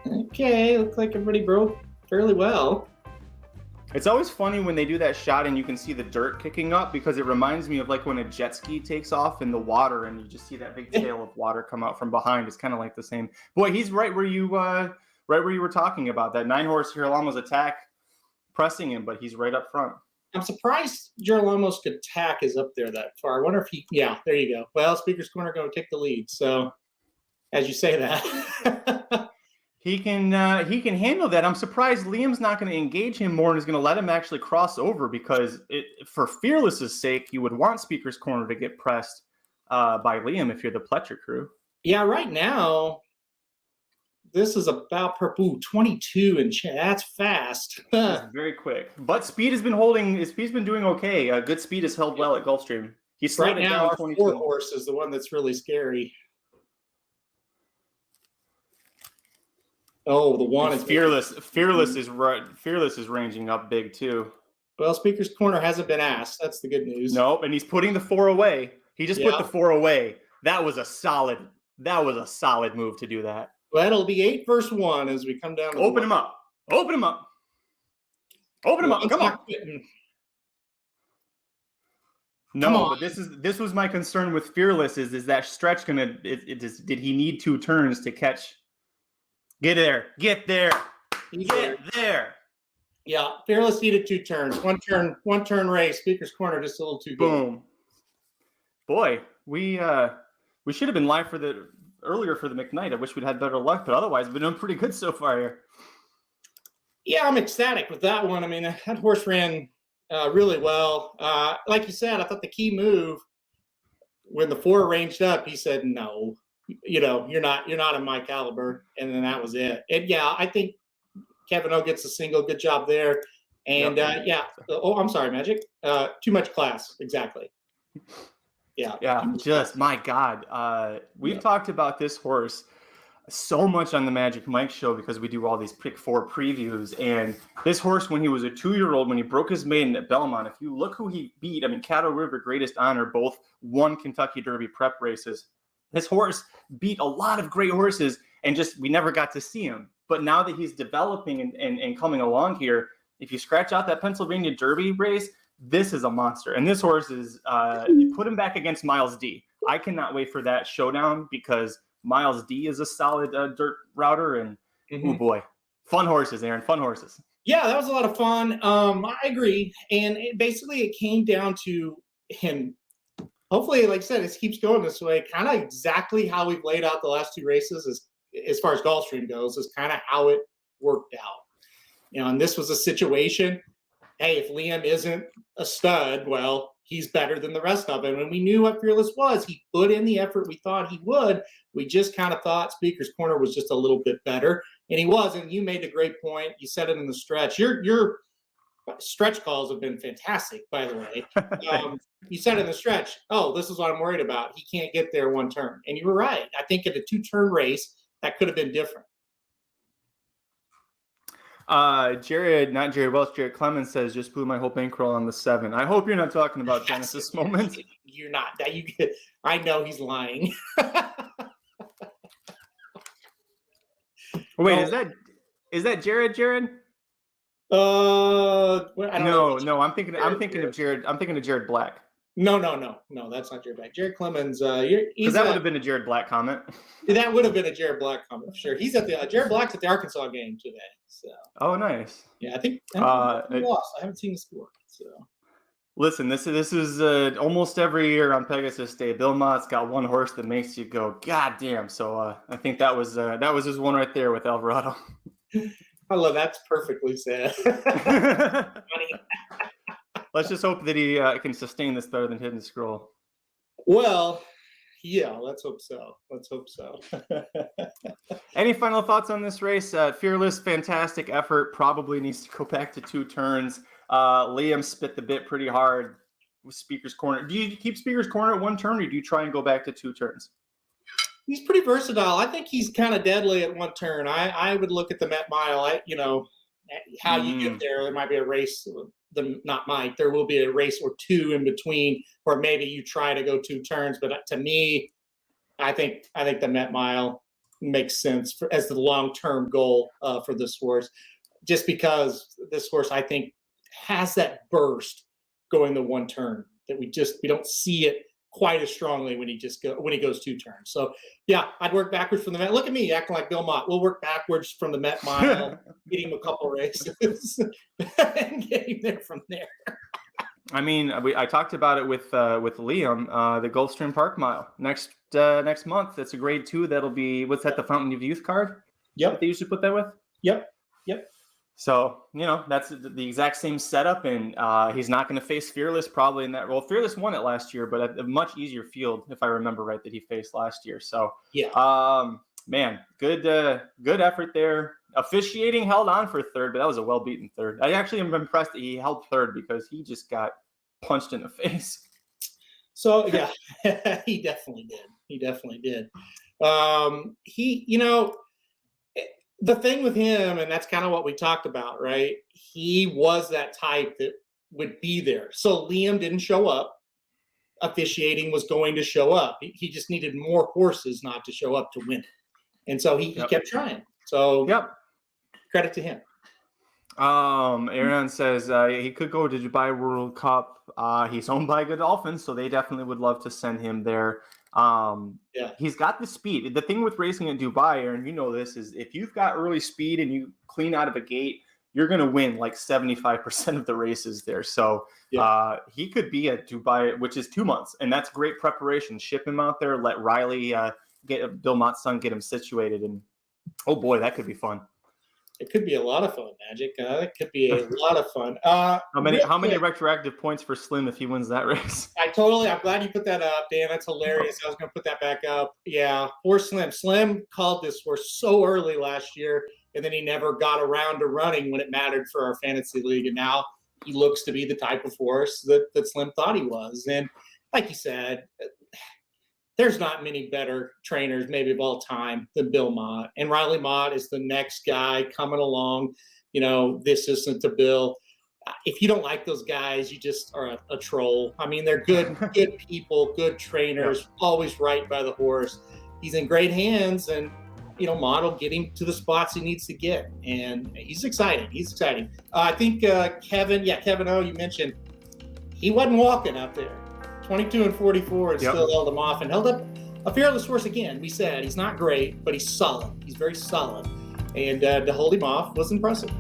Okay, looks like everybody broke fairly well. It's always funny when they do that shot and you can see the dirt kicking up because it reminds me of like when a jet ski takes off in the water and you just see that big tail of water come out from behind. It's kind of like the same. Boy, he's right where you were talking about. That 9-horse Girolamo's attack pressing him, but he's right up front. I'm surprised Girolamo's attack is up there that far. I wonder if yeah, there you go. Well, Speaker's Corner going to take the lead. So, as you say that. He can handle that. I'm surprised Liam's not going to engage him more and is going to let him actually cross over because for Fearless's sake, you would want Speaker's Corner to get pressed by Liam if you're the Pletcher crew. Yeah, right now, this is about 22 and that's fast. It's very quick. But Speed has been Speed's been doing okay. Good Speed has held well at Gulfstream. He's right now, our 4-horse is the one that's really scary. Oh, the one is Fearless. Fearless is ranging up big too. Well, Speaker's Corner hasn't been asked. That's the good news. Nope, and he's putting the 4 away. He just put the 4 away. That was a solid move to do that. Well, it'll be 8 versus 1 as we come down to Open him up. Open him up. Open him up. Come on. No, but this was my concern with Fearless is that stretch did he need 2 turns to catch? Get there. Get there. Get there. Yeah, Fearless needed 2 turns. One turn race. Speaker's Corner just a little too good. Boom. Boy, we should have been live earlier for the McKnight. I wish we'd had better luck, but otherwise we've been doing pretty good so far here. Yeah, I'm ecstatic with that one. I mean, that horse ran really well. Like you said, I thought the key move when the 4 ranged up, he said, no, you're not in my caliber. And then that was it. And yeah, I think Kevin O gets a single. Good job there. And oh, I'm sorry, Magic. Too much class. Exactly. Yeah. Yeah. Just my God. We've talked about this horse so much on the Magic Mike show because we do all these pick 4 previews. And this horse, when he was a 2-year-old, when he broke his maiden at Belmont, if you look who he beat, I mean, Caddo River, Greatest Honor, both won Kentucky Derby prep races. This horse beat a lot of great horses and we never got to see him. But now that he's developing and coming along here, if you scratch out that Pennsylvania Derby race, this is a monster. And this horse is, you put him back against Miles D. I cannot wait for that showdown because Miles D is a solid dirt router. And, oh boy, fun horses, Aaron, fun horses. Yeah, that was a lot of fun. I agree. And it came down to him. Hopefully, like I said, it keeps going this way. Kind of exactly how we've laid out the last 2 races as far as Gulfstream goes is kind of how it worked out. And this was a situation, hey, if Liam isn't a stud, well, he's better than the rest of them. And we knew what Fearless was. He put in the effort we thought he would. We just kind of thought Speaker's Corner was just a little bit better. And he was. And you made a great point. You said it in the stretch. Your stretch calls have been fantastic, by the way. You said in the stretch, oh, this is what I'm worried about. He can't get there 1 turn. And you were right. I think in a 2-turn race, that could have been different. Jared Welch, Clemens says, just blew my whole bankroll on the 7. I hope you're not talking about Genesis Moment. You're not. I know he's lying. Wait, is that Jared? No, I'm thinking of Jared. I'm thinking of Jared Black. No, that's not Jared Black. Jared Clemens. Because that would have been a Jared Black comment. That would have been a Jared Black comment for sure. He's at Jared Black's at the Arkansas game today. So. Oh, nice. Yeah, I think he lost. I haven't seen the score. So. Listen, this is almost every year on Pegasus Day. Bill Mott's got one horse that makes you go, God damn. So I think that was his one right there with Alvarado. I love that's perfectly said. Let's just hope that he can sustain this better than Hidden Scroll. Well, yeah, let's hope so. Any final thoughts on this race? Fearless, fantastic effort. Probably needs to go back to 2 turns. Liam spit the bit pretty hard with Speaker's Corner. Do you keep Speaker's Corner at 1 turn, or do you try and go back to 2 turns? He's pretty versatile. I think he's kind of deadly at 1 turn. I would look at the Met Mile. How you get there. There might be a race. There will be a race or 2 in between, or maybe you try to go 2 turns. But to me, I think the Met Mile makes sense as the long-term goal for this horse, just because this horse, I think, has that burst going the one turn that we don't see it quite as strongly when he goes 2 turns. So yeah, I'd work backwards from the Met. Look at me acting like Bill Mott. We'll work backwards from the Met Mile, get him a couple races, and get him there from there. I mean, I talked about it with Liam, the Gulfstream Park Mile next month. That's a grade 2. That'll be, what's that, the Fountain of Youth card? Yep. That they usually put that with? Yep. So, that's the exact same setup, and he's not going to face Fearless probably in that role. Fearless won it last year, but a much easier field, if I remember right, that he faced last year. So, yeah, man, good effort there. Officiating held on for third, but that was a well-beaten third. I actually am impressed that he held third because he just got punched in the face. So, yeah, he definitely did. The thing with him, and that's kind of what we talked about, right? He was that type that would be there. So Liam didn't show up. Officiating was going to show up. He just needed more horses not to show up to win. And so he kept trying. So credit to him. Aaron says he could go to Dubai World Cup. He's owned by Godolphin, so they definitely would love to send him there. He's got the speed. The thing with racing in Dubai, Aaron, you know this, is if you've got early speed and you clean out of a gate, you're going to win like 75% of the races there. So he could be at Dubai, which is 2 months, and that's great preparation. Ship him out there, let Riley get Bill Mott's son, get him situated, and oh boy, that could be fun. It could be a lot of fun, Magic. It could be a lot of fun. How many retroactive points for Slim if he wins that race? I'm glad you put that up, Dan. That's hilarious. I was going to put that back up. Yeah, poor Slim. Slim called this horse so early last year, and then he never got around to running when it mattered for our fantasy league. And now he looks to be the type of horse that Slim thought he was. And like you said, there's not many better trainers maybe of all time than Bill Mott. And Riley Mott is the next guy coming along, the assistant to Bill. If you don't like those guys, you just are a troll. I mean, they're good people, good trainers, always right by the horse. He's in great hands, and, Mott will get him to the spots he needs to get. And he's exciting. I think Kevin O, you mentioned, he wasn't walking out there. 22 and 44 and still held him off and held up a Fearless horse again. We said he's not great, but he's solid. He's very solid. And to hold him off was impressive.